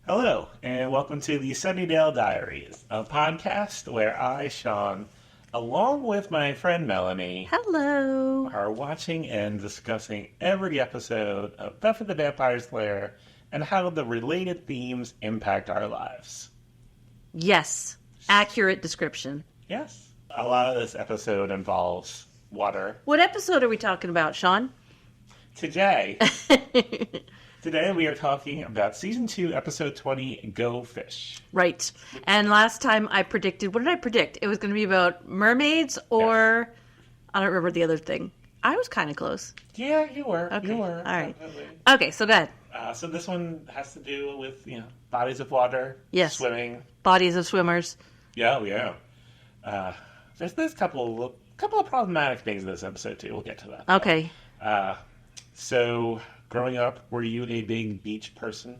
Hello, and welcome to the Sunnydale Diaries, a podcast where I, Sean, along with my friend Melanie, Hello, are watching and discussing every episode of Buffy the Vampire Slayer and how the related themes impact our lives. Yes, accurate description. Yes. A lot of this episode involves water. What episode are we talking about, Sean? Today we are talking about Season 2, Episode 20, Go Fish. Right. And last time I predicted, what did I predict? It was going to be about mermaids or... Yes. I don't remember the other thing. I was kind of close. Yeah, you were. Okay. You were. All right. Definitely. Okay, so go ahead. So this one has to do with, bodies of water. Yes. Swimming. Bodies of swimmers. Yeah. There's a couple of problematic things in this episode, too. We'll get to that. Okay. So, growing up, were you a big beach person?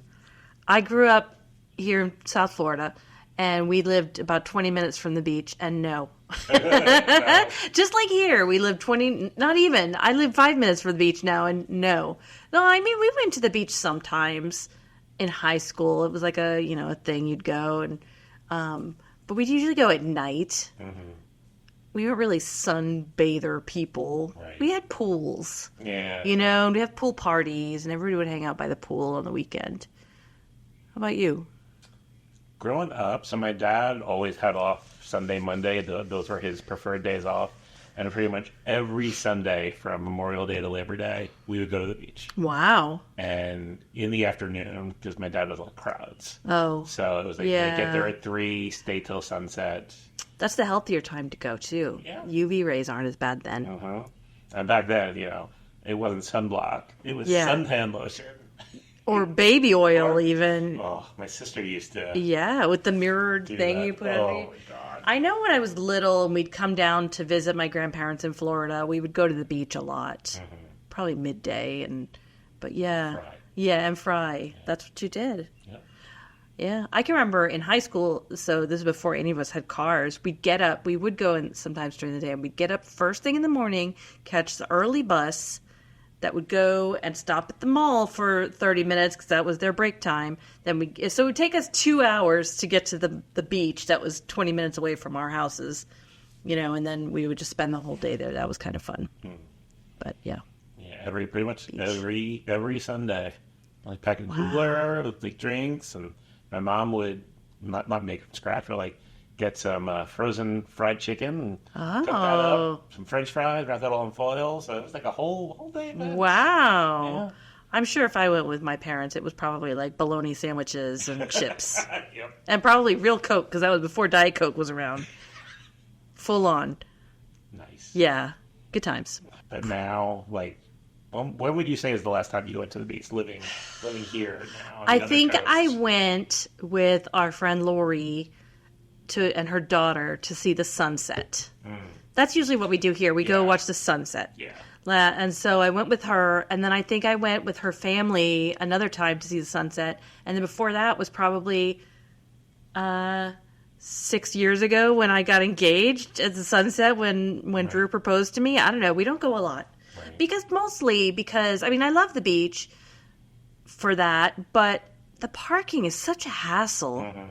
I grew up here in South Florida, and we lived about 20 minutes from the beach, and no. No. Just like here, we lived 20, not even. I live 5 minutes from the beach now, and no. No, I mean, we went to the beach sometimes in high school. It was like a thing you'd go, and but we'd usually go at night. Mm-hmm. We weren't really sunbather people. Right. We had pools. Yeah. And we have pool parties, and everybody would hang out by the pool on the weekend. How about you? Growing up, so my dad always had off Sunday, Monday. Those were his preferred days off. And pretty much every Sunday from Memorial Day to Labor Day, we would go to the beach. Wow. And in the afternoon, because my dad does all crowds. Oh. So it was like, we'd get there at 3, stay till sunset. That's the healthier time to go, too. Yeah. UV rays aren't as bad then. Uh-huh. And back then, it wasn't sunblock. It was suntan lotion. Or baby oil, even. Oh, my sister used to. Yeah, with the mirrored thing you put on. Oh, my God. I know when I was little and we'd come down to visit my grandparents in Florida, we would go to the beach a lot. Mm-hmm. Probably midday. But yeah. Fry. Yeah, and fry. Yeah. That's what you did. Yep. Yeah, I can remember in high school, so this is before any of us had cars, we'd get up, we would go in sometimes during the day, and we'd get up first thing in the morning, catch the early bus that would go and stop at the mall for 30 minutes because that was their break time. So it would take us 2 hours to get to the beach that was 20 minutes away from our houses, and then we would just spend the whole day there. That was kind of fun. But yeah. Yeah, pretty much every Sunday, like packing cooler with like drinks, and my mom would not make from scratch, but get some frozen fried chicken and cook that up, some French fries, wrap that all in foil. So it was like a whole day event. Wow. Yeah. I'm sure if I went with my parents, it was probably like bologna sandwiches and chips. Yep. And probably real Coke, because that was before Diet Coke was around. Full on. Nice. Yeah. Good times. But now, when would you say is the last time you went to the beach, living here now? I think I went with our friend Lori and her daughter to see the sunset. That's usually what we do here. We go watch the sunset. Yeah. And so I went with her, and then I think I went with her family another time to see the sunset. And then before that was probably 6 years ago when I got engaged at the sunset when Drew proposed to me. I don't know. We don't go a lot. Right. Mostly because, I love the beach for that, but the parking is such a hassle. Mm-hmm.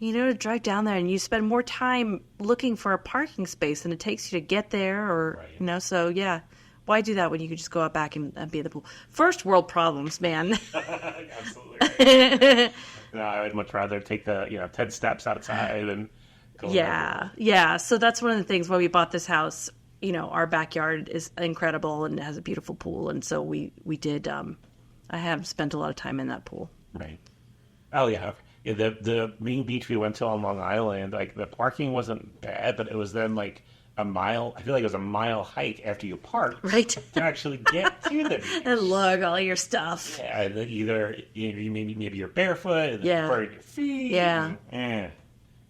To drive down there and you spend more time looking for a parking space than it takes you to get there so yeah. Why do that when you could just go out back and be at the pool? First world problems, man. Absolutely. Right. No, I would much rather take the 10 steps outside and go. Yeah. So that's one of the things when we bought this house. Our backyard is incredible and it has a beautiful pool, and so we did. I have spent a lot of time in that pool. Right. Oh yeah. The main beach we went to on Long Island, the parking wasn't bad, but it was then a mile. I feel like it was a mile hike after you parked, right, to actually get to the beach and lug all your stuff. Yeah, either maybe you're barefoot, and burn your feet. Yeah. No,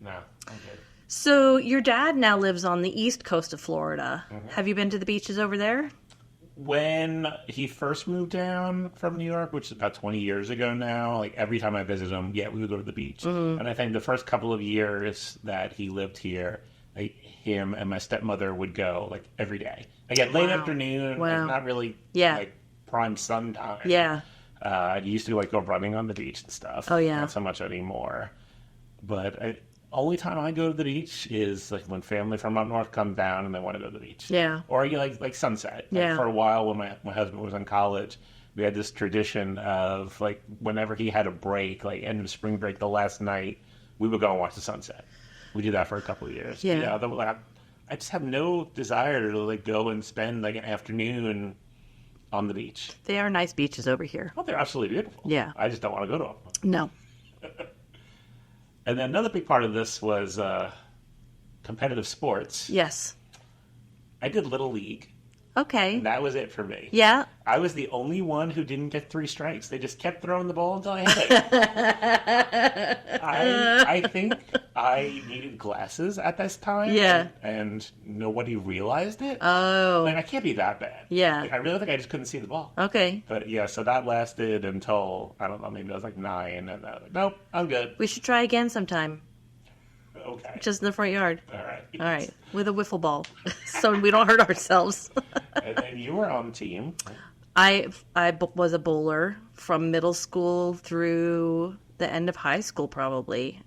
I'm good. So your dad now lives on the east coast of Florida. Mm-hmm. Have you been to the beaches over there? When he first moved down from New York, which is about 20 years ago now, every time I visit him, we would go to the beach. Mm-hmm. And I think the first couple of years that he lived here, him and my stepmother would go every day. Again, late afternoon, not really prime sun time. Yeah. I used to like go running on the beach and stuff. Oh, yeah. Not so much anymore. But only time I go to the beach is like when family from up north come down and they want to go to the beach. Yeah. Or you like sunset. Yeah. Like for a while when my husband was in college, we had this tradition of like whenever he had a break, like end of spring break, the last night, we would go and watch the sunset. We did that for a couple of years. Yeah. I just have no desire to like go and spend like an afternoon on the beach. They are nice beaches over here. Oh, they're absolutely beautiful. Yeah. I just don't want to go to them. No. And then another big part of this was competitive sports. Yes. I did Little League. Okay. And that was it for me. Yeah. I was the only one who didn't get 3 strikes. They just kept throwing the ball until I hit it. I think I needed glasses at this time. Yeah. And nobody realized it. Oh. Like, I can't be that bad. Yeah. Like, I really think I just couldn't see the ball. Okay. But yeah, so that lasted until, I don't know, maybe I was like 9. And I was like, nope, I'm good. We should try again sometime. Okay. Just in the front yard. All right. All right. With a wiffle ball. So we don't hurt ourselves. And you were on the team. I was a bowler from middle school through the end of high school, probably.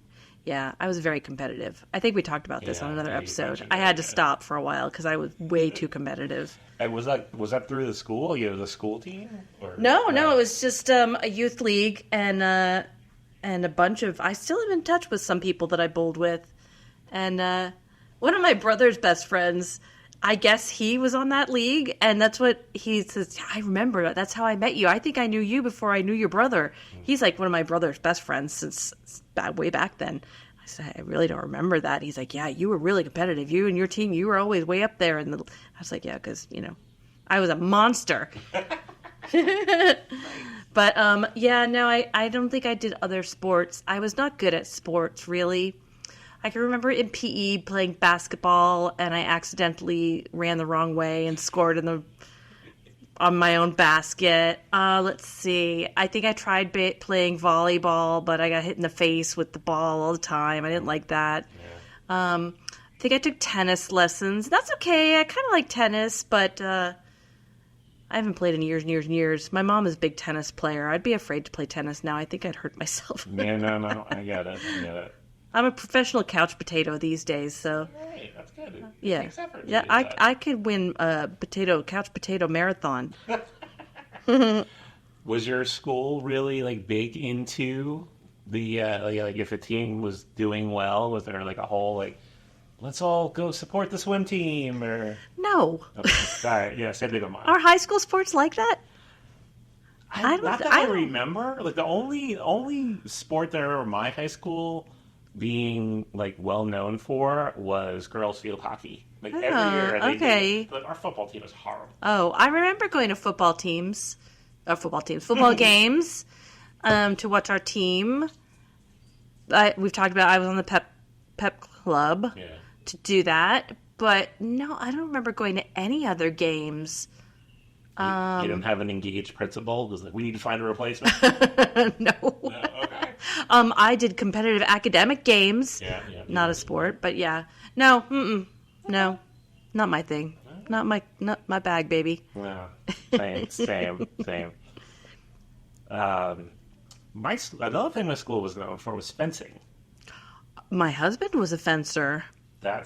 Yeah, I was very competitive. I think we talked about this on another episode. I had to stop for a while because I was way too competitive. And was that through the school? You know, the school team? Or, No, it was just a youth league and a bunch of. I still am in touch with some people that I bowled with, and one of my brother's best friends. I guess he was on that league, and that's what he says. I remember that's how I met you. I think I knew you before I knew your brother. He's like one of my brother's best friends since way back then. I said, I really don't remember that. He's like, yeah, you were really competitive. You and your team, you were always way up there. And I was like, yeah, because I was a monster. But yeah, no, I don't think I did other sports. I was not good at sports, really. I can remember in PE playing basketball, and I accidentally ran the wrong way and scored on my own basket. Let's see. I think I tried playing volleyball, but I got hit in the face with the ball all the time. I didn't like that. Yeah. I think I took tennis lessons. That's okay. I kind of like tennis, but I haven't played in years and years and years. My mom is a big tennis player. I'd be afraid to play tennis now. I think I'd hurt myself. Yeah, no. I get it. I'm a professional couch potato these days, so. Right, that's good. Yeah, yeah. I could win a couch potato marathon. Was your school really like big into the like if a team was doing well? Was there like a whole like, let's all go support the swim team or? No. Okay. All right. Yeah, same thing with mine. Are high school sports like that? I remember. Like the only sport that I remember my high school being like well known for was girls field hockey. Like every year, okay. But our football team was horrible. Oh, I remember going to football games, to watch our team. We've talked about I was on the pep club to do that, but no, I don't remember going to any other games. You didn't have an engaged principal? It was like, we need to find a replacement? No. Okay. I did competitive academic games. Yeah. Not a sport, but yeah. No, no, not my thing. Not my bag, baby. Yeah, same. Another thing my school was known for was fencing. My husband was a fencer. I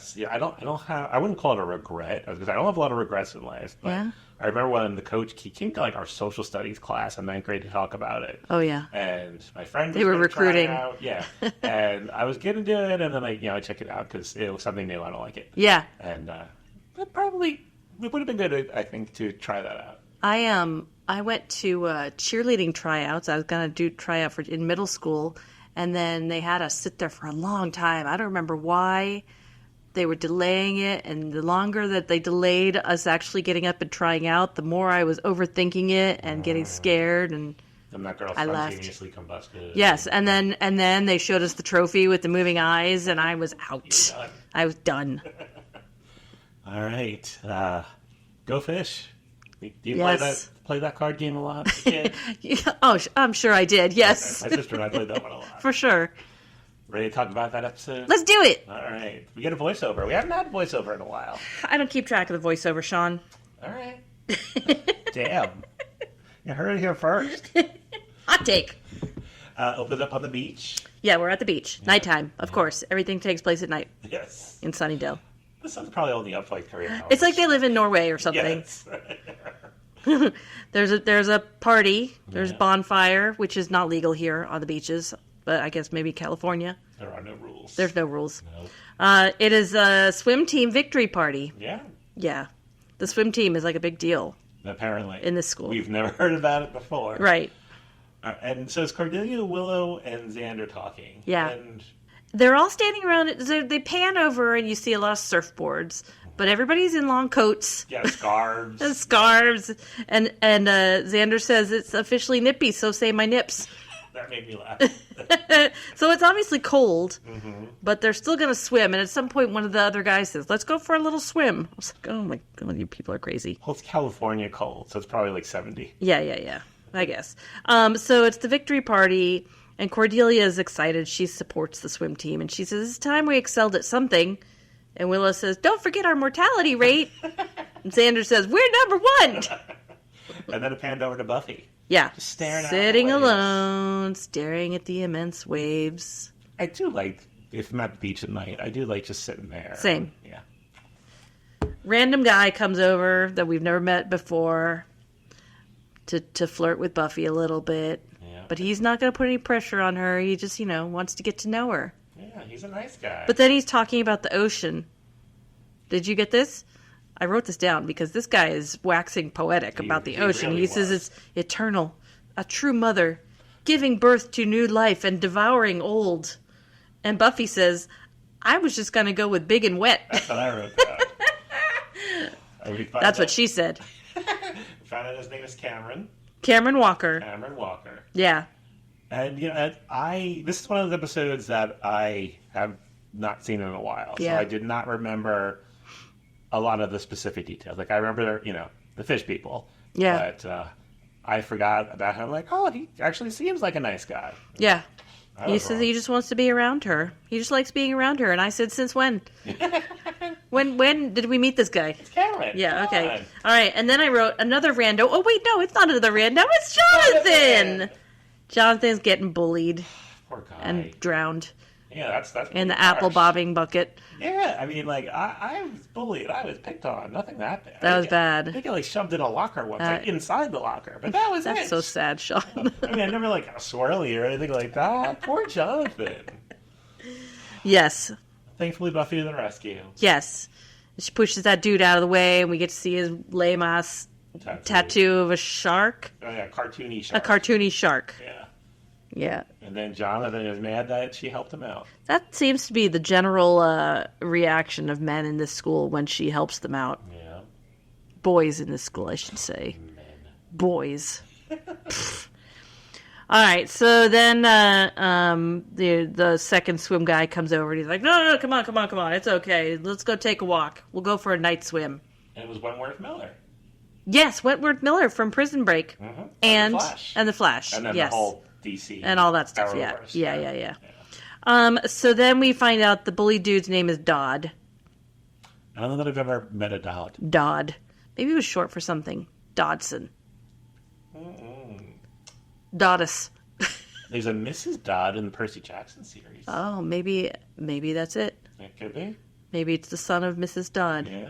wouldn't call it a regret because I don't have a lot of regrets in life. But Yeah. I remember when the coach came to like our social studies class in 9th grade to talk about it. Oh yeah. And my friend They were recruiting. Yeah. And I was getting to it, and then I check it out because it was something new. I don't like it. Yeah. And it would have been good, I think, to try that out. I went to cheerleading tryouts. I was gonna do tryout in middle school, and then they had us sit there for a long time. I don't remember why. They were delaying it, and the longer that they delayed us actually getting up and trying out, the more I was overthinking it and getting scared. And that girl I left. spontaneously combusted. Yes, and then they showed us the trophy with the moving eyes, and I was out. I was done. All right, go fish. Do you play that card game a lot? Yeah. Oh, I'm sure I did. Yes, okay. My sister and I played that one a lot. For sure. Ready to talk about that episode? Let's do it. All right. We get a voiceover. We haven't had a voiceover in a while. I don't keep track of the voiceover, Sean. All right. Damn. You heard it here first. Hot take. Opened up on the beach. Yeah, we're at the beach. Nighttime, of course. Everything takes place at night. Yes. In Sunnydale. The sun's probably only up for like 3 hours. It's like they live in Norway or something. Yes. There's a party. There's bonfire, which is not legal here on the beaches, but I guess maybe California. There are no rules. There's no rules. No. It is a swim team victory party. Yeah. Yeah. The swim team is like a big deal. Apparently. In this school. We've never heard about it before. Right. And so it's Cordelia, Willow, and Xander talking. Yeah. And they're all standing around. They pan over and you see a lot of surfboards, but everybody's in long coats. yeah, scarves. And scarves. And Xander says, it's officially nippy, so say my nips. That made me laugh. So it's obviously cold, but they're still going to swim. And at some point, one of the other guys says, let's go for a little swim. I was like, oh my God, you people are crazy. Well, it's California cold, so it's probably like 70. Yeah. I guess. So it's the victory party, and Cordelia is excited. She supports the swim team, and she says, it's time we excelled at something. And Willow says, don't forget our mortality rate. And Xander says, we're number 1. And then it panned over to Buffy. Yeah. Just staring sitting out the waves. alone, staring at the immense waves. I do like, if I'm at the beach at night, I do like just sitting there. Same. Yeah. Random guy comes over that we've never met before to flirt with Buffy a little bit. Yeah. But he's not going to put any pressure on her. He just, wants to get to know her. Yeah, he's a nice guy. But then he's talking about the ocean. Did you get this? I wrote this down because this guy is waxing poetic about the ocean. Really He says was. it's eternal, a true mother, giving birth to new life and devouring old. And Buffy says, I was just going to go with big and wet. That's what I wrote down. That's what she said. Found out his name is Cameron. Cameron Walker. Cameron Walker. Yeah. And, this is one of those episodes that I have not seen in a while. Yeah. So I did not remember a lot of the specific details. Like, I remember, the fish people. Yeah. But I forgot about him. Like, oh, he actually seems like a nice guy. Yeah. I He was says wrong. he just wants to be around her. He just likes being around her. And I said, since when? When did we meet this guy? It's Cameron. Yeah, Come okay. on. All right, and then I wrote another rando. Oh, wait, no, it's not another rando. It's Jonathan! Jonathan's getting bullied Poor guy. and drowned Yeah, that's in the pretty apple harsh. bobbing bucket. Yeah, I mean, like, I was bullied. I was picked on. Nothing that bad. That was I bad. think I, like, shoved in a locker once, like, inside the locker. But that was That's it. so sad, Sean. I mean, I never, like, got swirly or anything like that. Poor Jonathan. Yes. Thankfully, Buffy to the rescue. Yes. She pushes that dude out of the way, and we get to see his lame-ass tattoo of a shark. Oh, yeah, cartoony shark. A cartoony shark. Yeah. Yeah. And then Jonathan is mad that she helped him out. That seems to be the general reaction of men in this school when she helps them out. Yeah. Boys in this school, I should say. Men. Boys. All right, so then the second swim guy comes over and he's like, no, come on, it's okay. Let's go take a walk. We'll go for a night swim. And it was Wentworth Miller. Yes, Wentworth Miller from Prison Break. Mm-hmm. And the Flash. And the Flash. And then yes. the whole DC. And all that stuff, yeah. Arrowverse. Yeah. So then we find out the bully dude's name is Dodd. I don't know that I've ever met a Dodd. Dodd. Maybe it was short for something. Dodson. Doddus. There's a Mrs. Dodd in the Percy Jackson series. Oh, maybe that's it. It could be. Maybe it's the son of Mrs. Dodd. Yeah.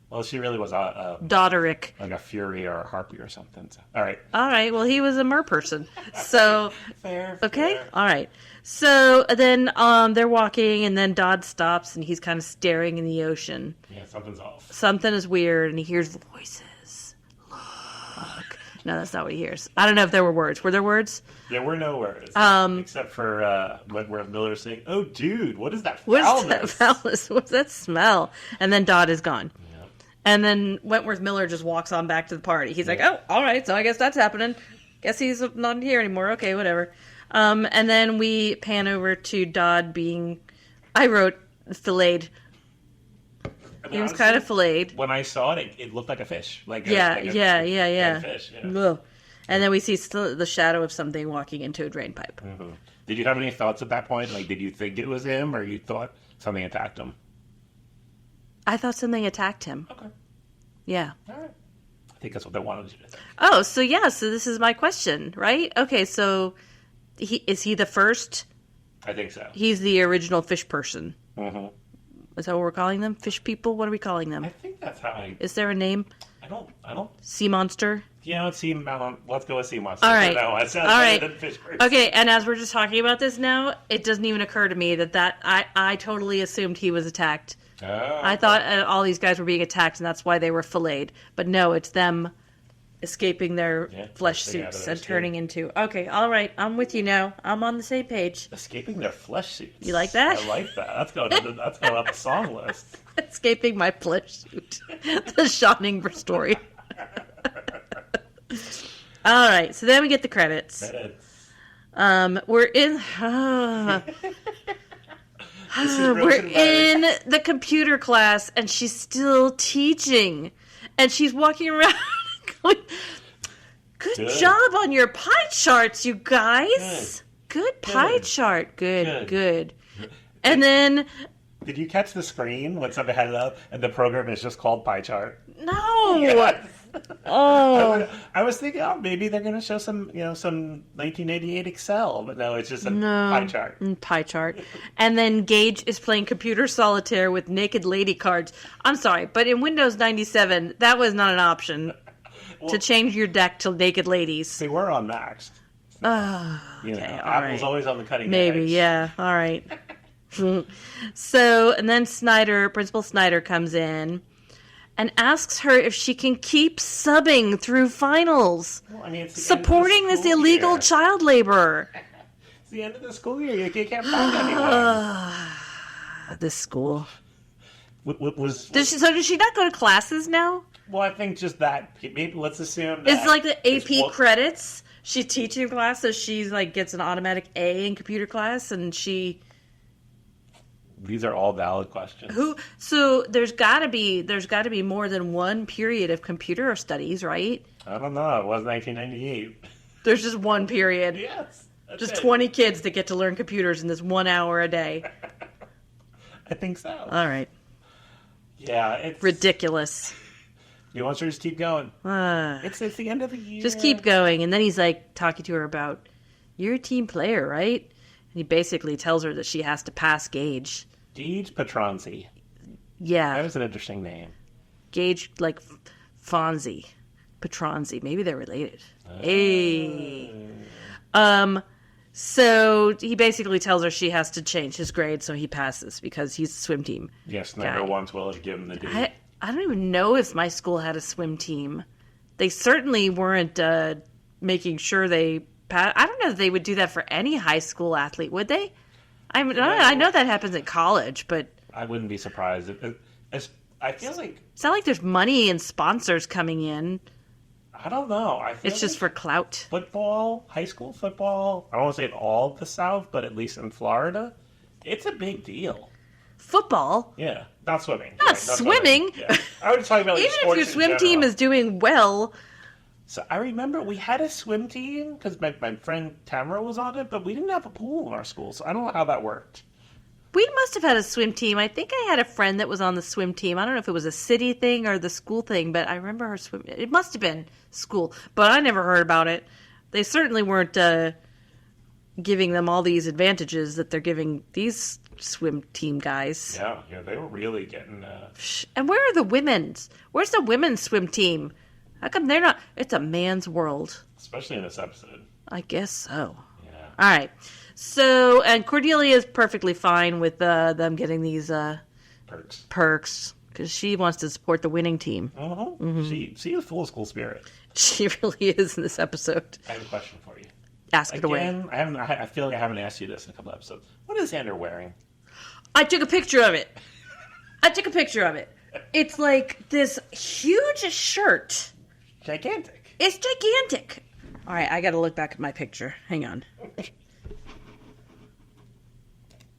Well, she really was a Dodderick. like a Fury or a Harpy or something. So, all right. All right. Well, he was a mer person. So, Fair. okay. Fair. All right. So then they're walking, and then Dodd stops, and he's kind of staring in the ocean. Yeah, something's off. Something is weird, and he hears voices. Look. No, that's not what he hears. I don't know if there were words. Were there words? There were no words. Except for Wentworth Miller saying, "Oh, dude, what is that foulness?" What is that foulness? What's that smell? And then Dodd is gone. Yeah. And then Wentworth Miller just walks on back to the party. He's like, oh, all right, so I guess that's happening. Guess he's not here anymore. Okay, whatever. And then we pan over to Dodd being, I wrote, filleted. I mean, He was honestly, kind of filleted. When I saw it, it looked like a fish. Like a Yeah. dead fish. Yeah. Ugh. And then we see the shadow of something walking into a drain pipe. Mm-hmm. Did you have any thoughts at that point? Like, did you think it was him, or you thought something attacked him? I thought something attacked him. Okay. Yeah. All right. think that's what they wanted you to think. Oh, so this is my question, right? Okay, so is he the first? I think so. He's the original fish person. Mm-hmm. Is that what we're calling them? Fish people? What are we calling them? I think that's how Is there a name? I don't... Sea monster? Yeah, let's go with sea monster. All right. No, it sounds All better right. than fish person. Okay, and as we're just talking about this now, it doesn't even occur to me that I totally assumed he was attacked. Oh, I thought all these guys were being attacked, and that's why they were filleted. But no, it's them escaping their flesh suits and turning into... Okay, all right, I'm with you now. I'm on the same page. Escaping their flesh suits. You like that? I like that. That's going on the song list. Escaping my flesh suit. The Sean Ingber story. All right, so then we get the credits. We're in... we're in the computer class, and she's still teaching. And she's walking around going, Good job on your pie charts, you guys. Good pie chart. Good. And then... Did you catch the screen when somebody had it up and the program is just called pie chart? No. Yes. Oh. I was thinking, maybe they're going to show some 1988 Excel, but no, it's just a pie chart. Pie chart. And then Gage is playing computer solitaire with naked lady cards. I'm sorry, but in Windows 97, that was not an option to change your deck to naked ladies. They were on Macs. Apple's always on the cutting edge. Maybe, yeah. All right. So, and then Principal Snyder comes in and asks her if she can keep subbing through finals, supporting this illegal child labor. It's the end of the school year. You can't find anyone. This school. Does she not go to classes now? Well, I think just that. Maybe let's assume that it's like the AP credits. She's teaching class, so she's like gets an automatic A in computer class, and she. These are all valid questions. So there's got to be more than one period of computer studies, right? I don't know. It was 1998. There's just one period. Yes. Just 20 kids that get to learn computers in this 1 hour a day. I think so. All right. Yeah, it's ridiculous. You want her to just keep going? It's the end of the year. Just keep going. And then he's like talking to her about, you're a team player, right? And he basically tells her that she has to pass Gage. Gage Petronzi. Yeah. That was an interesting name. Gage, like Fonzie. Petronzi. Maybe they're related. Hey. So he basically tells her she has to change his grade so he passes because he's a swim team. Yes, Snyder wants Willow to give him the D. I don't even know if my school had a swim team. They certainly weren't making sure they pass. I don't know if they would do that for any high school athlete, would they? I know that happens at college, but... I wouldn't be surprised. I feel like... It's not like there's money and sponsors coming in. I don't know. It's just for clout. Football, high school football, I don't want to say in all of the South, but at least in Florida, it's a big deal. Football? Yeah, not swimming. Not swimming. Yeah. I was talking about even if your swim team is doing well. So I remember we had a swim team because my friend Tamara was on it, but we didn't have a pool in our school, so I don't know how that worked. We must have had a swim team. I think I had a friend that was on the swim team. I don't know if it was a city thing or the school thing, but I remember her swim. It must have been school, but I never heard about it. They certainly weren't giving them all these advantages that they're giving these swim team guys. Yeah, they were really getting... And where are the women's? Where's the women's swim team? How come they're not... It's a man's world. Especially in this episode. I guess so. Yeah. All right. So, and Cordelia is perfectly fine with them getting these perks because she wants to support the winning team. Mm-hmm. She is full of school spirit. She really is in this episode. I have a question for you. Ask it away. I feel like I haven't asked you this in a couple episodes. What is Xander wearing? I took a picture of it. It's like this huge shirt. Gigantic. It's gigantic. All right, I got to look back at my picture. Hang on.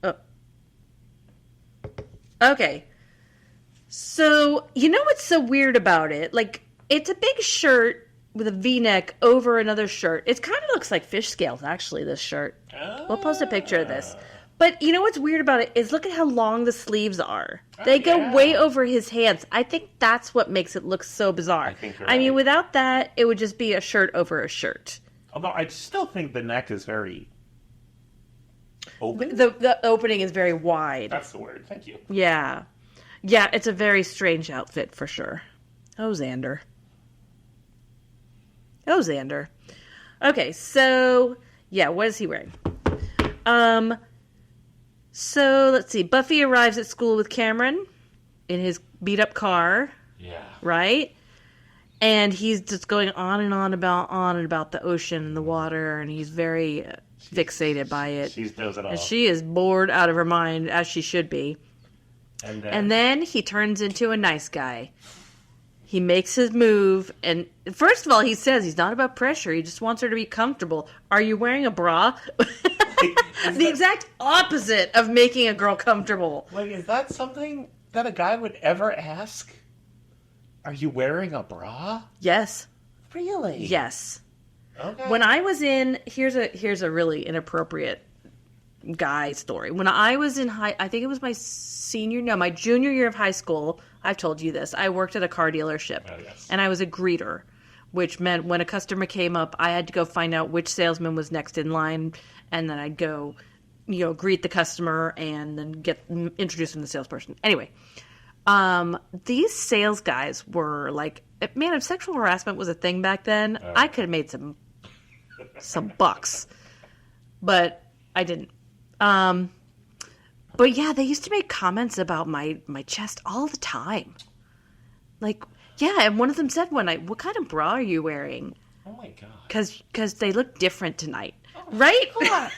Oh. Okay. So, you know what's so weird about it? Like, it's a big shirt with a V-neck over another shirt. It kind of looks like fish scales, actually, this shirt. We'll post a picture of this. But you know what's weird about it is look at how long the sleeves are. They go yeah. way over his hands. I think that's what makes it look so bizarre. I think you're I mean, right. without that, it would just be a shirt over a shirt. Although I still think the neck is very open. The opening is very wide. That's the word. Thank you. Yeah. Yeah, it's a very strange outfit for sure. Oh, Xander. Oh, Xander. Okay, so, yeah, what is he wearing? So, let's see. Buffy arrives at school with Cameron in his beat-up car, Yeah. right? And he's just going on and on about the ocean and the water, and he's very fixated by it. She does it all. And she is bored out of her mind, as she should be. And then he turns into a nice guy. He makes his move, and first of all, he says he's not about pressure. He just wants her to be comfortable. Are you wearing a bra? The exact opposite of making a girl comfortable. Like, is that something that a guy would ever ask? Are you wearing a bra? Yes. Really? Yes. Okay. When I was in, here's a really inappropriate guy story. When I was in I think it was my junior year of high school, I've told you this, I worked at a car dealership. Oh, yes. And I was a greeter, which meant when a customer came up, I had to go find out which salesman was next in line, and then I'd go, greet the customer and then introduce him to the salesperson. Anyway, these sales guys were like, man, if sexual harassment was a thing back then, I could have made some bucks, but I didn't. But yeah, they used to make comments about my chest all the time. Like, yeah, and one of them said one night, "What kind of bra are you wearing?" Oh my god. Because they look different tonight, right? God.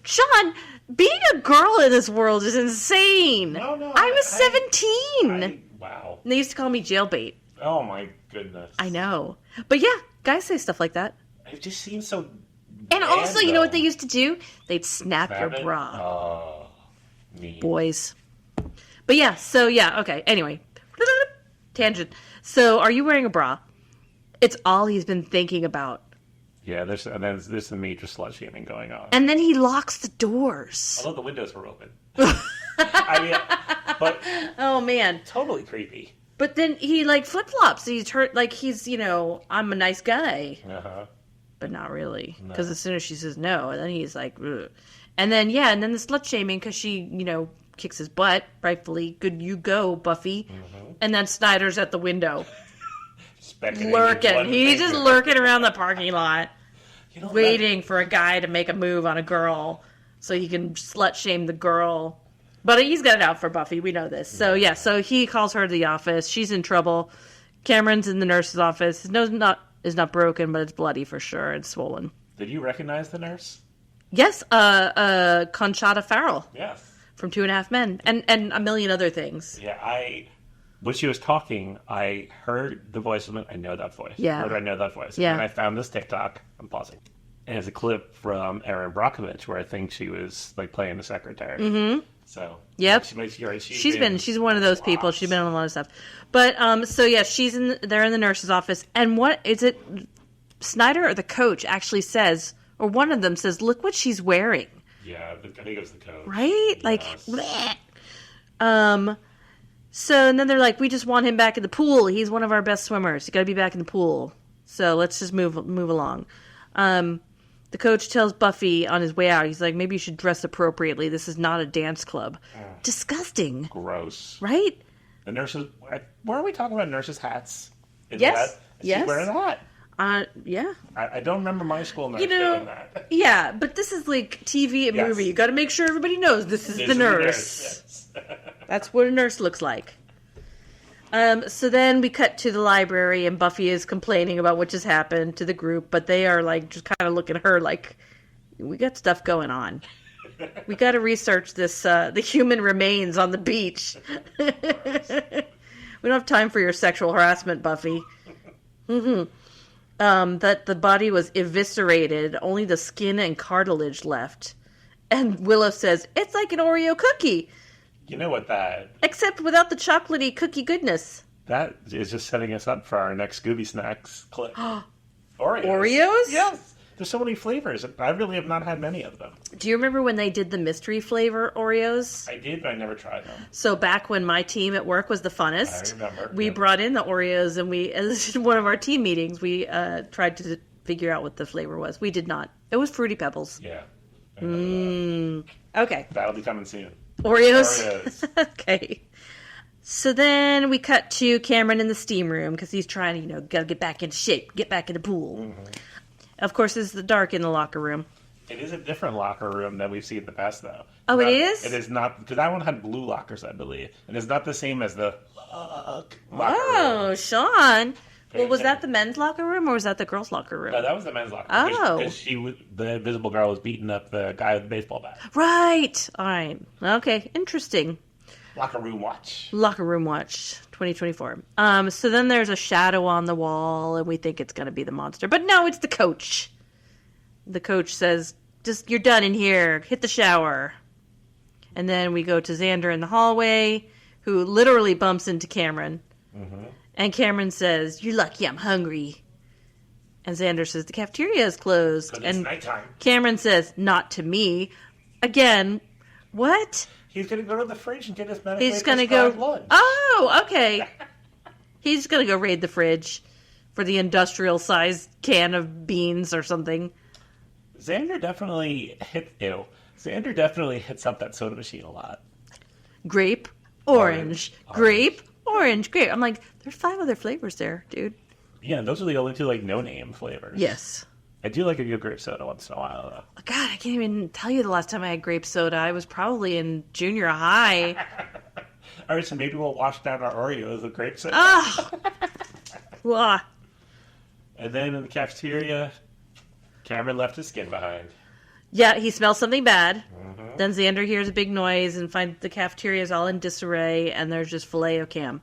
Sean, being a girl in this world is insane. No, I was 17. Wow. And they used to call me jailbait. Oh my goodness. I know. But yeah, guys say stuff like that. It just seems so. And bad, also, you know what though. they used to do? They'd snap your Snap it? bra. Oh, mean. Boys. But yeah, so yeah, okay. Anyway. Tangent. So, are you wearing a bra? It's all he's been thinking about. Yeah, there's the major slut shaming going on. And then he locks the doors. Although the windows were open. I mean, but Oh, man. totally creepy. But then he, like, flip-flops. He's hurt, like, he's, I'm a nice guy. Uh-huh. But not really. No. Because as soon as she says no, and then he's like, ugh. And then the slut shaming because she, kicks his butt, rightfully. Good you go, Buffy. Mm-hmm. And then Snyder's at the window. Beckoning Lurking. with one He's just finger. lurking around the parking lot, You know, waiting for a guy to make a move on a girl so he can slut shame the girl. But he's got it out for Buffy. We know this. So, yeah, so he calls her to the office. She's in trouble. Cameron's in the nurse's office. His nose is not broken, but it's bloody for sure. It's swollen. Did you recognize the nurse? Yes, Conchata Ferrell Yes. from 2.5 Men and a million other things. Yeah, when she was talking, I heard the voice. I know that voice. Yeah. Where do I know that voice? Yeah. And I found this TikTok. I'm pausing. And it's a clip from Erin Brockovich where I think she was like playing the secretary. Mm-hmm. So. Yep. She's one of those people. She's been on a lot of stuff. But so yeah, they're in the nurse's office, and what is it? Snyder or the coach actually says, or one of them says, "Look what she's wearing." Yeah, I think it was the coach. Right? Like, Yes. bleh. So, and then they're like, we just want him back in the pool. He's one of our best swimmers. He's got to be back in the pool. So let's just move along. The coach tells Buffy on his way out, he's like, maybe you should dress appropriately. This is not a dance club. Disgusting. Gross. Right? The nurses. Where are we talking about nurses' hats? Is Yes. Is Yes. she wearing a hat? Yeah. I don't remember my school nurse doing that. Yeah, but this is like TV and Yes. movie. You got to make sure everybody knows this is This the is nurse. Yes. That's what a nurse looks like. So then we cut to the library, and Buffy is complaining about what just happened to the group, but they are like just kind of looking at her like, we got stuff going on. We got to research this, the human remains on the beach. We don't have time for your sexual harassment, Buffy. That the body was eviscerated, only the skin and cartilage left. And Willow says, it's like an Oreo cookie, You know what except without the chocolatey cookie goodness. that is just setting us up for our next Scooby Snacks clip. Oreos. Oreos? Yes. There's so many flavors. I really have not had many of them. Do you remember when they did the mystery flavor Oreos? I did, but I never tried them. So back when my team at work was the funnest, I remember. we brought in the Oreos, and as one of our team meetings, we tried to figure out what the flavor was. We did not. It was Fruity Pebbles. Yeah. Okay. That'll be coming soon. Oreos. Okay. So then we cut to Cameron in the steam room because he's trying to, gotta get back into shape, get back in the pool. Mm-hmm. Of course, it's the dark in the locker room. It is a different locker room than we've seen in the past, though. Oh, it is? It is not, because that one had blue lockers, I believe. And it's not the same as the locker room. Oh, Sean. Well, was that the men's locker room or was that the girls' locker room? No, that was the men's locker room. Oh. Because the invisible girl was beating up the guy with the baseball bat. Right. All right. Okay. Interesting. Locker room watch. Locker room watch 2024. So then there's a shadow on the wall, and we think it's going to be the monster. But no, it's the coach. The coach says, just, you're done in here. Hit the shower. And then we go to Xander in the hallway, who literally bumps into Cameron. Mm-hmm. And Cameron says, you're lucky I'm hungry. And Xander says, the cafeteria is closed. But and it's nighttime. Cameron says, not to me. Again, what? He's going to go to the fridge and get his medically He's going to go. lunch. Oh, okay. He's going to go raid the fridge for the industrial-sized can of beans or something. Xander definitely hits up that soda machine a lot. Grape, orange, grape, orange, grape. I'm like, there's 5 other flavors there, dude. Yeah, those are the only 2 no-name flavors. Yes. I do like a good grape soda once in a while, though. God, I can't even tell you the last time I had grape soda. I was probably in junior high. All right, so maybe we'll wash down our Oreos with grape soda. Oh. And then in the cafeteria, Cameron left his skin behind. Yeah, he smells something bad. Mm-hmm. Then Xander hears a big noise and finds the cafeteria is all in disarray, and there's just filet of Cam.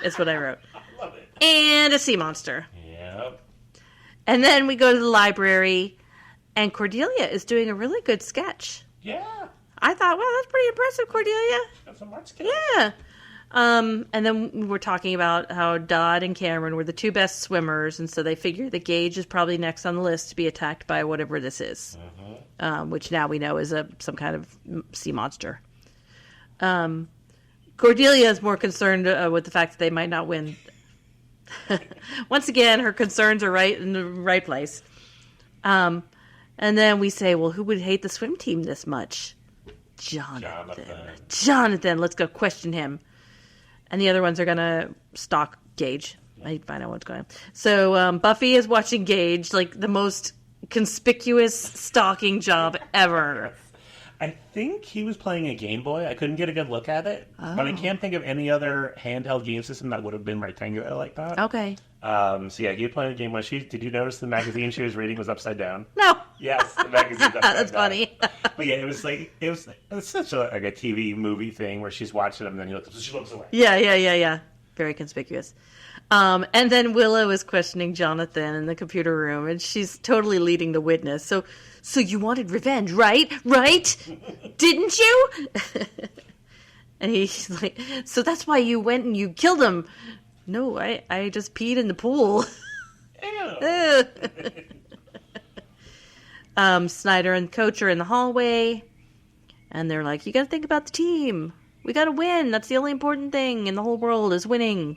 It's what I wrote. I love it. And a sea monster. Yep. And then we go to the library, and Cordelia is doing a really good sketch. Yeah. I thought, wow, that's pretty impressive, Cordelia. That's some art skills. Yeah. And then we were talking about how Dodd and Cameron were the 2 best swimmers, and so they figure that Gage is probably next on the list to be attacked by whatever this is, which now we know is some kind of sea monster. Cordelia is more concerned with the fact that they might not win. Once again, her concerns are right in the right place. And then we say, well, who would hate the swim team this much? Jonathan. Let's go question him. And the other ones are going to stalk Gage. I find out what's going on. So Buffy is watching Gage, like the most conspicuous stalking job ever. I think he was playing a Game Boy. I couldn't get a good look at it. Oh. But I can't think of any other handheld game system that would have been rectangular like that. Okay. So yeah, he was playing a Game Boy. Did you notice the magazine she was reading was upside down? No. Yes, the magazine's upside down. That's funny. But yeah, it was such a TV movie thing where she's watching them and then she looks away. Yeah. Very conspicuous. And then Willow is questioning Jonathan in the computer room, and she's totally leading the witness. So you wanted revenge, right? Right? Didn't you? And he's like, so that's why you went and you killed him. No, I just peed in the pool. Snyder and Coach are in the hallway, and they're like, you got to think about the team. We got to win. That's the only important thing in the whole world is winning.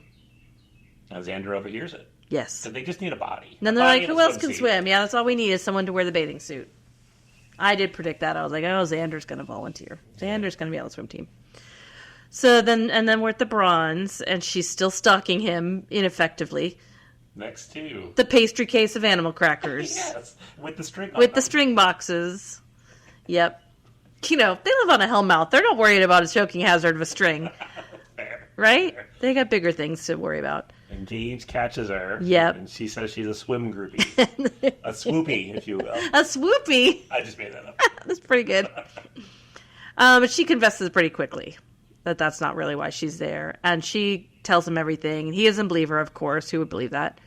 Now Xander overhears it. Yes. So they just need a body. And then they're like, who else can swim? Yeah, that's all we need is someone to wear the bathing suit. I did predict that. I was like, oh, Xander's going to volunteer. Xander's going to be on the swim team. So then we're at the bronze, and she's still stalking him ineffectively. Next to the pastry case of animal crackers. Yes, with the string. With the string boxes. Yep. They live on a hellmouth. They're not worried about a choking hazard of a string. Fair. Right? Fair. They got bigger things to worry about. And Gage catches her. Yep. And she says she's a swim groupie. A swoopy, if you will. A swoopy? I just made that up. That's pretty good. But she confesses pretty quickly that that's not really why she's there. And she tells him everything. And he doesn't believe her, of course. Who would believe that?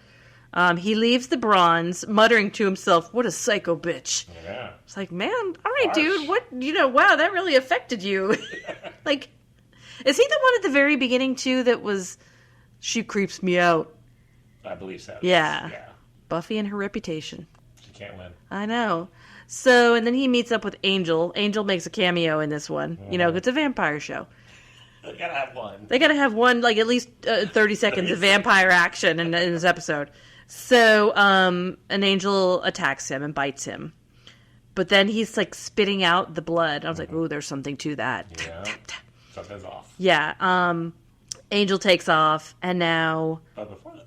He leaves the bronze, muttering to himself, what a psycho bitch. Yeah. It's like, man, all right, dude. Wow, that really affected you. Like, is he the one at the very beginning, too, that was... She creeps me out. I believe so. Yeah. Buffy and her reputation. She's You can't win. I know. So, and then he meets up with Angel. Angel makes a cameo in this one. You know, it's a vampire show. They gotta have one. They gotta have one, like, at least 30 seconds of vampire action in this episode. So, an angel attacks him and bites him. But then he's, like, spitting out the blood. I was like, ooh, there's something to that. Yeah. Something's off. Yeah. Angel takes off, and now... But before that,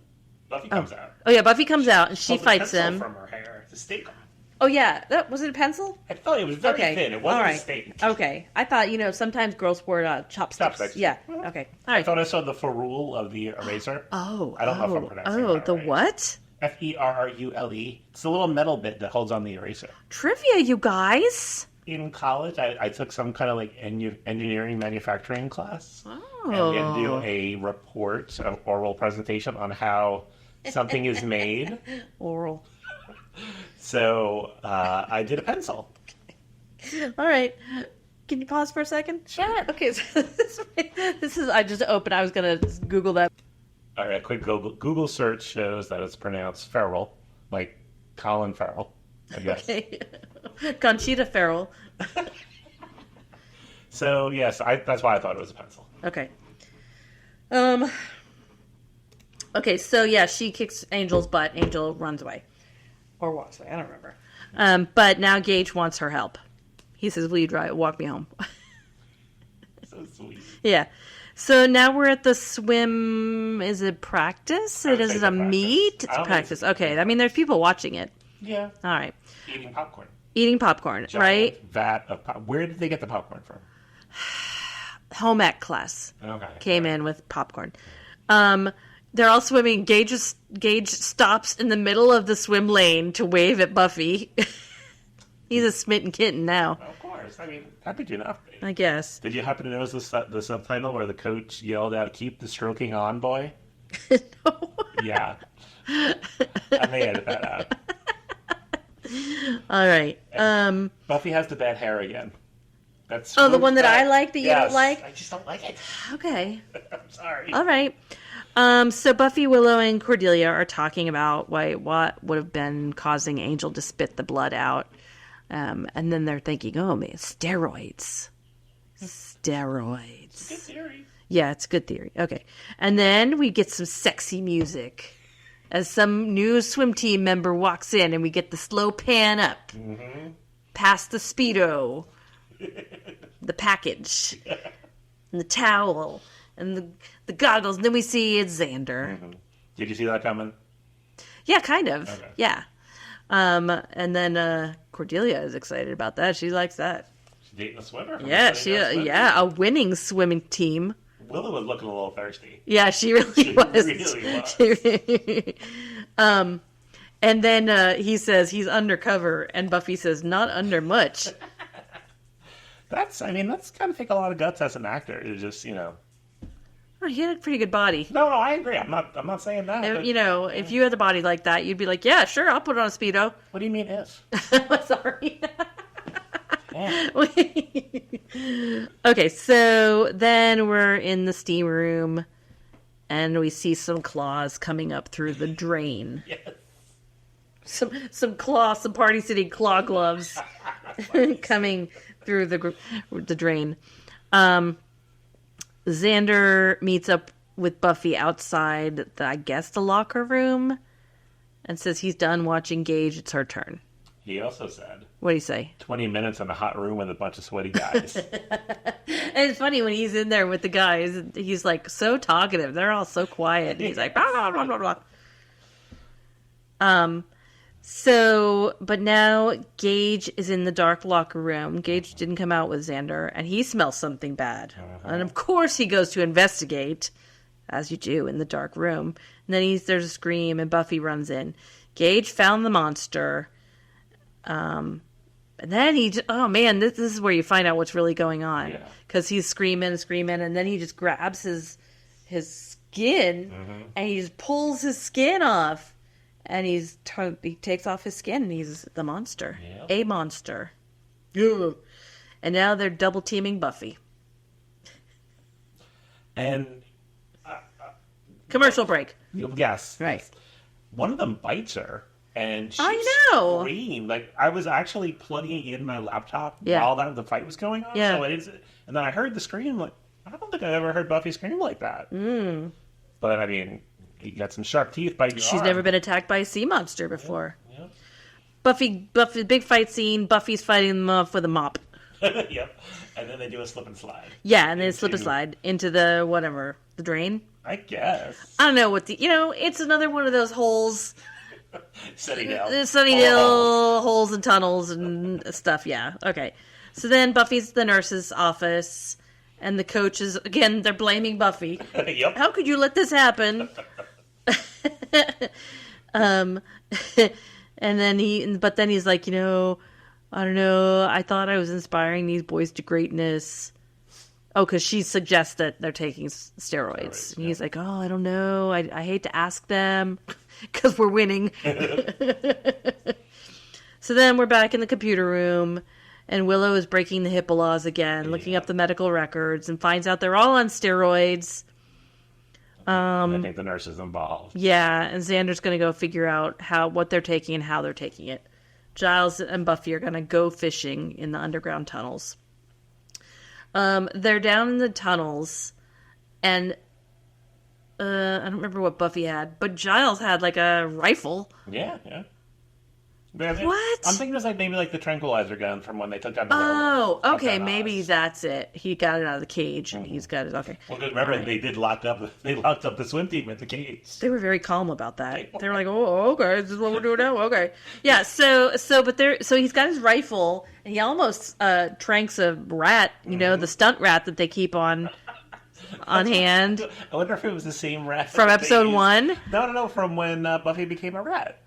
Buffy comes out. Oh, yeah, Buffy comes out, and she fights him. From her hair to stake him. Oh, yeah. Was it a pencil? I thought it was very thin. It wasn't a stake. Okay. I thought, sometimes girls wear chopsticks. Yeah. Okay. All right. I thought I saw the Ferrule of the eraser. Oh. I don't know if I'm pronouncing that right. The what? Ferrule. It's the little metal bit that holds on the eraser. Trivia, you guys. In college, I took some kind of like engineering manufacturing class. Oh. And we had to do a report, an oral presentation on how something is made. Oral. So I did a pencil. All right. Can you pause for a second? Sure. Okay. So this is, I just opened, I was going to Google that. All right, a quick Google search shows that it's pronounced Ferrell, like Colin Farrell, I guess. Okay. Conchata Ferrell. So, yes, that's why I thought it was a pencil. Okay. Okay, so, yeah, she kicks Angel's butt. Angel runs away. Or walks away, I don't remember. But now Gage wants her help. He says, will you walk me home? So sweet. Yeah. So now we're at the swim. Is it practice? Is it a meet? It's a practice. Okay. I mean, there's people watching it. Yeah. All right. Eating popcorn. Giant right? Vat of popcorn. Where did they get the popcorn from? Home ec class. Okay. Came in with popcorn. They're all swimming. Gage stops in the middle of the swim lane to wave at Buffy. He's a smitten kitten now. Of course. I mean, how could you not be? I guess. Did you happen to notice the subtitle where the coach yelled out, "Keep the stroking on, boy"? No. Yeah. I may edit that out. All right. Buffy has the bad hair again. That's the one that I like that you don't like? I just don't like it. Okay. I'm sorry. All right. So Buffy, Willow, and Cordelia are talking about what would have been causing Angel to spit the blood out. And then they're thinking, oh, man, steroids. Steroids. Good theory. Yeah, it's a good theory. Okay. And then we get some sexy music as some new swim team member walks in, and we get the slow pan up past the Speedo, the package, and the towel, and the goggles. And then we see it's Xander. Mm-hmm. Did you see that coming? Yeah, kind of. Okay. Yeah. And then Cordelia is excited about that. She likes that. She's dating a swimmer? Yeah, a winning swimming team. Willow was looking a little thirsty. Yeah, she really was. And then he says he's undercover, and Buffy says, not under much. That's kind of take a lot of guts as an actor. It's just, Oh, he had a pretty good body. No, I agree. I'm not saying that. If you had a body like that, you'd be like, yeah, sure, I'll put on a Speedo. What do you mean if? Sorry. Okay, so then we're in the steam room, and we see some claws coming up through the drain. Yes. Some claws, some Party City claw gloves coming through the drain. Xander meets up with Buffy outside, the locker room, and says he's done watching Gage. It's her turn. He also said, what do you say? 20 minutes in a hot room with a bunch of sweaty guys. And it's funny when he's in there with the guys, he's like so talkative. They're all so quiet. He's like, blah, blah, blah, blah, blah. But now Gage is in the dark locker room. Gage didn't come out with Xander, and he smells something bad. And of course he goes to investigate, as you do in the dark room. And then there's a scream, and Buffy runs in. Gage found the monster. And then this is where you find out what's really going on. Because he's screaming, and then he just grabs his skin, and he just pulls his skin off. And he takes off his skin, and he's the monster. Yep. A monster. Yeah. And now they're double teaming Buffy. And commercial break. Yes. Right. One of them bites her. And she screamed. Like, I was actually plugging in my laptop while the fight was going on. Yeah. So and then I heard the scream. Like, I don't think I've ever heard Buffy scream like that. Mm. But, I mean, you got some sharp teeth by your She's arm. never been attacked by a sea monster before. Yep. Buffy, big fight scene. Buffy's fighting them off with a mop. Yep. And then they do a slip and slide. Yeah, and then slip and slide into the drain. I guess. I don't know what it's another one of those holes. Sunnydale holes and tunnels and stuff, yeah. Okay. So then Buffy's at the nurse's office, and the coach is, again, they're blaming Buffy. Yep. How could you let this happen? And then he's like, I don't know, I thought I was inspiring these boys to greatness. Oh, because she suggests that they're taking steroids. And he's like, oh, I don't know. I hate to ask them because we're winning. So then we're back in the computer room, and Willow is breaking the HIPAA laws again, looking up the medical records, and finds out they're all on steroids. I think the nurse is involved. Yeah, and Xander's going to go figure out what they're taking and how they're taking it. Giles and Buffy are going to go fishing in the underground tunnels. They're down in the tunnels, and I don't remember what Buffy had, but Giles had like a rifle. Yeah. What? I'm thinking it's like maybe like the tranquilizer gun from when they took down the werewolf. Oh, okay, maybe that's it. He got it out of the cage, and he's got it. Okay. Well, because remember they locked up the swim team at the cage. They were very calm about that. They were like, "Oh, okay, this is what we're doing now." Okay, yeah. So he's got his rifle, and he almost tranks a rat. The stunt rat that they keep on hand. I wonder if it was the same rat from episode 1. No, from when Buffy became a rat.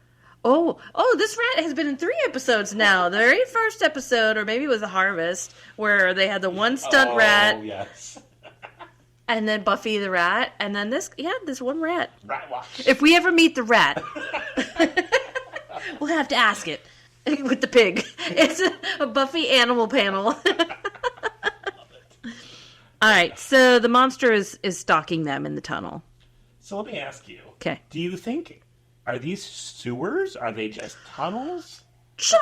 Oh, this rat has been in 3 episodes now. The very first episode, or maybe it was The Harvest, where they had the one stunt rat. Oh, yes. And then Buffy the rat, and then this one rat. Rat watch. If we ever meet the rat, we'll have to ask it with the pig. It's a Buffy animal panel. All right, so the monster is stalking them in the tunnel. So let me ask you. Okay. Do you think... Are these sewers? Are they just tunnels? Sean,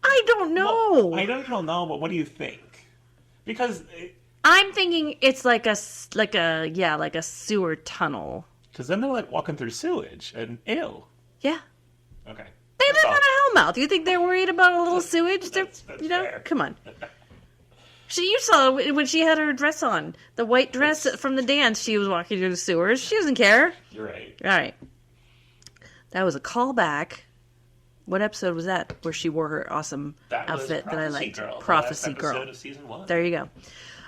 I don't know. Well, I don't know, but what do you think? Because I'm thinking it's like a sewer tunnel. Because then they're like walking through sewage and ew. Yeah. Okay. They live on a hellmouth. You think they're worried about a little sewage? That's fair. Come on. You saw when she had her dress on, the white dress from the dance. She was walking through the sewers. She doesn't care. You're right. All right. That was a callback. What episode was that? Where she wore her awesome outfit that I liked. Prophecy Girl. Episode of season 1. There you go.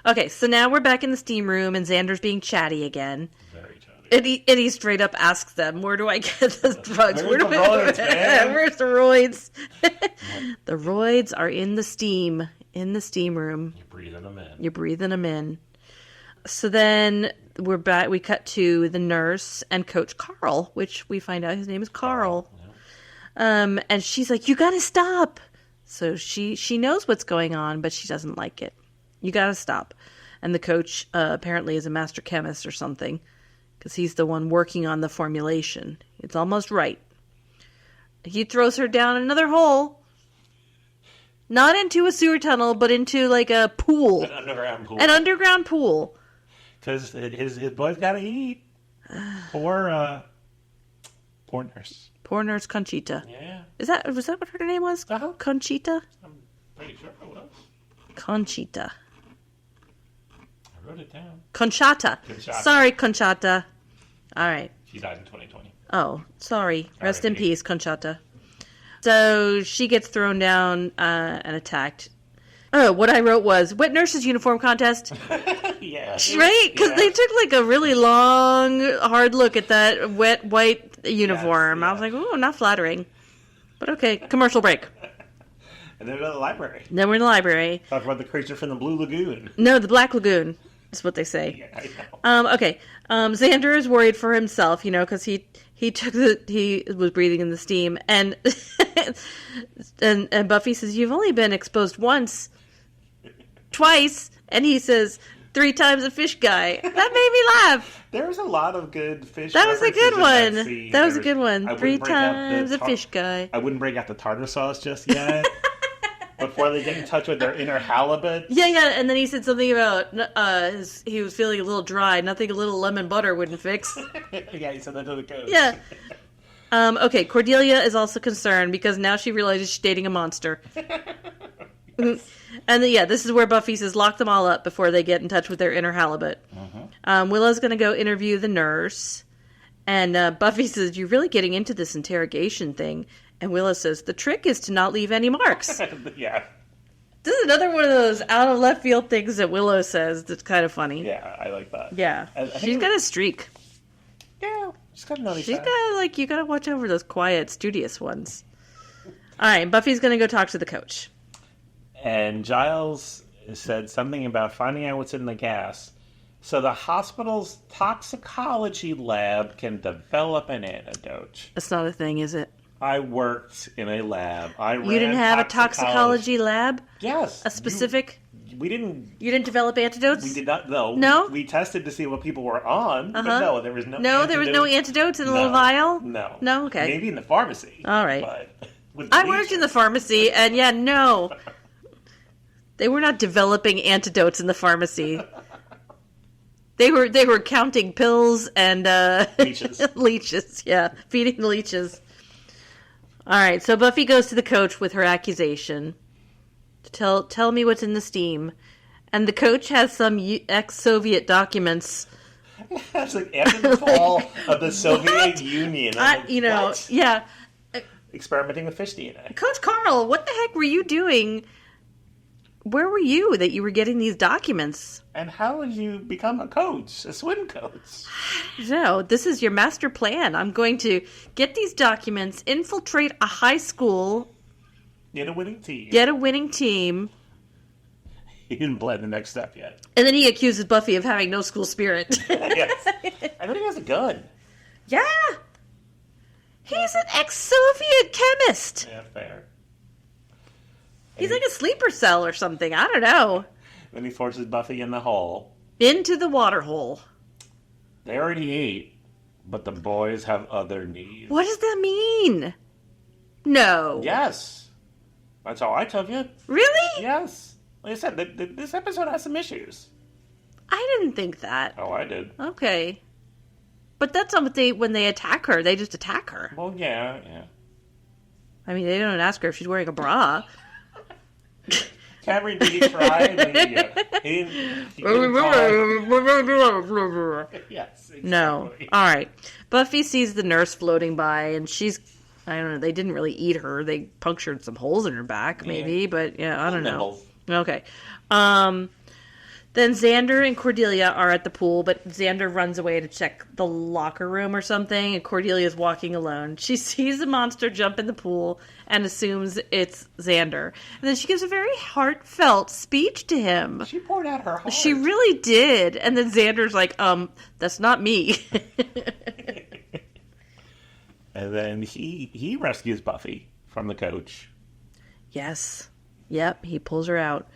Okay, so now we're back in the steam room, and Xander's being chatty again. Very chatty. And he straight up asks them, "Where do I get the drugs? Where's the roids, man? Where's the roids?" The roids are in the steam room. You're breathing them in. So then we're back. We cut to the nurse and Coach Carl, which we find out his name is Carl. Yeah. And she's like, "You gotta stop." So she knows what's going on, but she doesn't like it. You gotta stop. And the coach apparently is a master chemist or something, because he's the one working on the formulation. It's almost right. He throws her down another hole. Not into a sewer tunnel, but into like a pool. An underground pool. Because his boy's got to eat. Poor nurse. Poor nurse Conchita. Yeah. Was that what her name was? Uh-huh. Conchita? I'm pretty sure it was. Conchita. I wrote it down. Conchata. Sorry, Conchata. All right. She died in 2020. Oh, sorry. Rest in peace, Conchata. So she gets thrown down and attacked. Oh, what I wrote was, wet nurse's uniform contest. Yeah. Right? Because they took like a really long, hard look at that wet white uniform. Yes. I was like, ooh, not flattering. But okay, commercial break. And then we go to the library. Then we're in the library. Talk about the creature from the Blue Lagoon. No, the Black Lagoon is what they say. Yeah, I know. Okay. Xander is worried for himself, because he was breathing in the steam, and and Buffy says, "You've only been exposed twice," and he says, 3 times a fish guy. That made me laugh. There was a lot of good fish. That was a good one. That was a good one. I 3 times a fish guy. I wouldn't break out the tartar sauce just yet. Before they get in touch with their inner halibut. Yeah. And then he said something about he was feeling a little dry. Nothing a little lemon butter wouldn't fix. Yeah, he said that to the coach. Yeah. Okay, Cordelia is also concerned because now she realizes she's dating a monster. Yes. And then, this is where Buffy says lock them all up before they get in touch with their inner halibut. Willow's going to go interview the nurse. And Buffy says, you're really getting into this interrogation thing. And Willow says, the trick is to not leave any marks. Yeah. This is another one of those out of left field things that Willow says that's kind of funny. Yeah, I like that. Yeah. She's got a streak. Yeah, she's got another She's got, you got to watch over those quiet, studious ones. All right, Buffy's going to go talk to the coach. And Giles said something about finding out what's in the gas. So the hospital's toxicology lab can develop an antidote. That's not a thing, is it? I worked in a lab. You didn't have a toxicology lab? Yes. A specific? We didn't. You didn't develop antidotes? We did not. No. No? We tested to see what people were on. But no, there was no. No, there was no antidotes in the little vial? No. No? Okay. Maybe in the pharmacy. All right. But I worked in the pharmacy, and no. They were not developing antidotes in the pharmacy. They were counting pills and leeches. Leeches, yeah, feeding the leeches. All right, so Buffy goes to the coach with her accusation. Tell me what's in the steam, and the coach has some ex-Soviet documents. That's like after the fall of the Soviet Union. What? Yeah. Experimenting with fish DNA. Coach Carl, what the heck were you doing? Where were you that you were getting these documents? And how did you become a coach, a swim coach? No, this is your master plan. I'm going to get these documents, infiltrate a high school. Get a winning team. He didn't plan the next step yet. And then he accuses Buffy of having no school spirit. Yes. I think he has a gun. Yeah. He's an ex-Soviet chemist. Yeah, fair. He's like a sleeper cell or something. I don't know. Then he forces Buffy in the hole. Into the water hole. They already ate, but the boys have other needs. What does that mean? No. Yes. That's how I took it. Really? Yes. Like I said, this episode has some issues. I didn't think that. Oh, I did. Okay. But that's not what when they attack her. They just attack her. Well, yeah. I mean, they don't ask her if she's wearing a bra. Cameron, did he try? He didn't Yes, exactly. No. All right. Buffy sees the nurse floating by, and she's, I don't know, they didn't really eat her. They punctured some holes in her back, maybe, but I don't know. Okay. Then Xander and Cordelia are at the pool, but Xander runs away to check the locker room or something, and Cordelia's walking alone. She sees a monster jump in the pool and assumes it's Xander. And then she gives a very heartfelt speech to him. She poured out her heart. She really did. And then Xander's like, that's not me. And then he rescues Buffy from the coach. Yes. Yep, he pulls her out.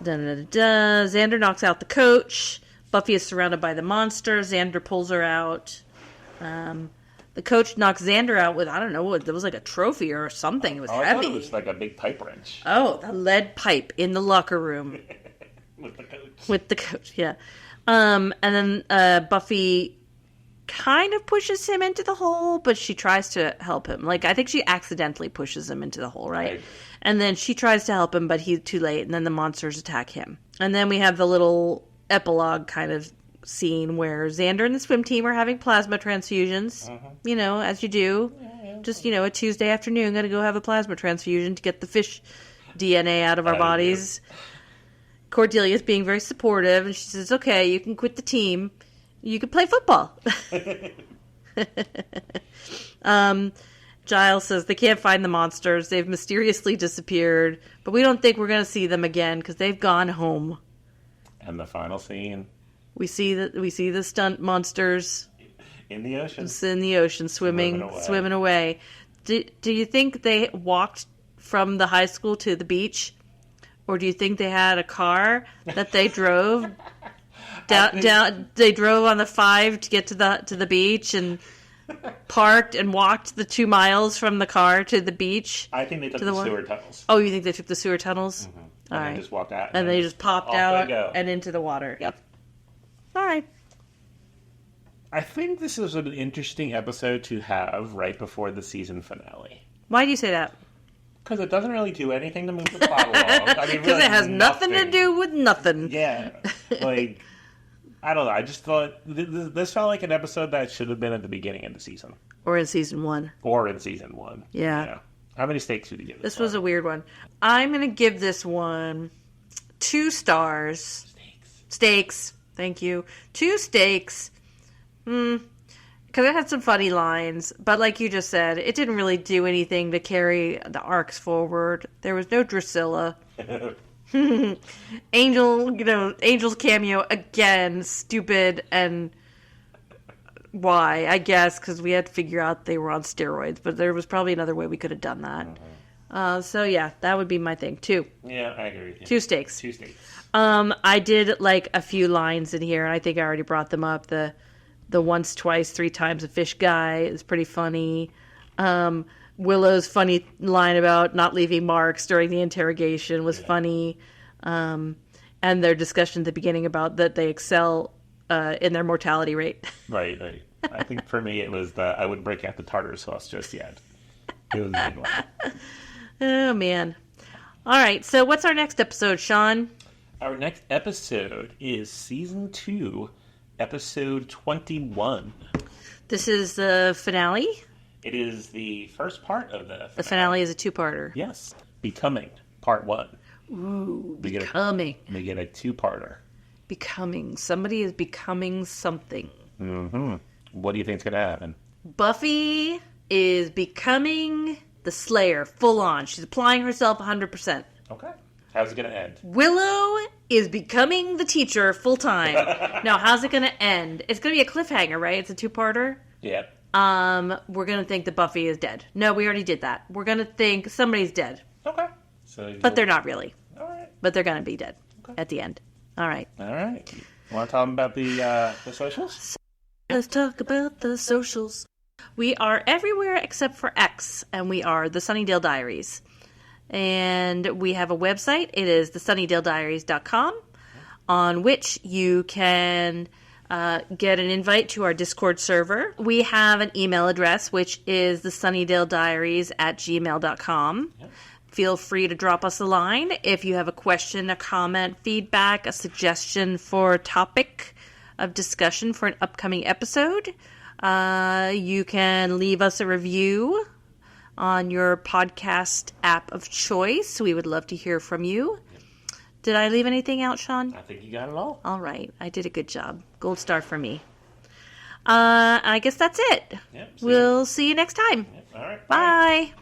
Xander knocks out the coach. Buffy is surrounded by the monster. Xander pulls her out. The coach knocks Xander out with, I don't know, it was like a trophy or something. It was heavy. I thought it was like a big pipe wrench. Oh, the lead pipe in the locker room. With the coach, yeah. And then Buffy kind of pushes him into the hole, but she tries to help him. Like, I think she accidentally pushes him into the hole, right? And then she tries to help him, but he's too late, and then the monsters attack him. And then we have the little epilogue kind of scene where Xander and the swim team are having plasma transfusions. You know, as you do. Just, a Tuesday afternoon, gotta go have a plasma transfusion to get the fish DNA out of our bodies. Cordelia's being very supportive, and she says, okay, you can quit the team. You can play football. Giles says they can't find the monsters. They've mysteriously disappeared, but we don't think we're going to see them again because they've gone home. And the final scene. We see the stunt monsters in the ocean. It's in the ocean, swimming away. Do you think they walked from the high school to the beach, Or do you think they had a car that they drove down? They drove on the 5 to get to the beach and parked and walked the 2 miles from the car to the beach. I think they took the sewer tunnels. Oh, you think they took the sewer tunnels? Mm-hmm. All and right. They just walked out. And they just popped out and into the water. Yep. All right. I think this is an interesting episode to have right before the season finale. Why do you say that? Because it doesn't really do anything to move the plot along. I mean, because it has nothing to do with nothing. Yeah. Like, I don't know. I just thought this felt like an episode that should have been at the beginning of the season. Or in season 1. Yeah. How many stakes would you give this was a weird one. I'm going to give this one 2 stars. Steaks. Thank you. 2 steaks. Because it had some funny lines. But like you just said, it didn't really do anything to carry the arcs forward. There was no Drusilla. Angel's cameo again. Stupid and... Why? I guess because we had to figure out they were on steroids, but there was probably another way we could have done that. Mm-hmm. So yeah, that would be my thing. 2. Yeah, I agree with you. 2 steaks. 2 steaks. I did like a few lines in here, and I think I already brought them up. The once, twice, 3 times a fish guy is pretty funny. Willow's funny line about not leaving marks during the interrogation was funny. And their discussion at the beginning about that they excel in their mortality rate. Right. I think for me it was I wouldn't break out the tartar sauce just yet. It was a big one. Oh, man. All right, so what's our next episode, Sean? Our next episode is Season 2, Episode 21. This is the finale? It is the first part of the finale. The finale is a 2-parter. Yes. Becoming, Part 1. Ooh, Becoming. We get a 2-parter. Becoming. Somebody is becoming something. Mm-hmm. What do you think is going to happen? Buffy is becoming the Slayer, full on. She's applying herself 100%. Okay. How's it going to end? Willow is becoming the teacher full time. Now, how's it going to end? It's going to be a cliffhanger, right? It's a 2-parter? Yeah. We're going to think that Buffy is dead. No, we already did that. We're going to think somebody's dead. Okay. But they're not really. All right. But they're going to be dead at the end. All right. Want to talk about the socials? Let's talk about the socials. We are everywhere except for X, and we are the Sunnydale Diaries. And we have a website. It is thesunnydalediaries.com, on which you can get an invite to our Discord server. We have an email address, which is thesunnydalediaries@gmail.com. Yep. Feel free to drop us a line if you have a question, a comment, feedback, a suggestion for a topic of discussion for an upcoming episode. You can leave us a review on your podcast app of choice. We would love to hear from you. Did I leave anything out, Sean? I think you got it all. All right. I did a good job. Gold star for me. I guess that's it. Yep, we'll see you next time. Yep. All right. Bye.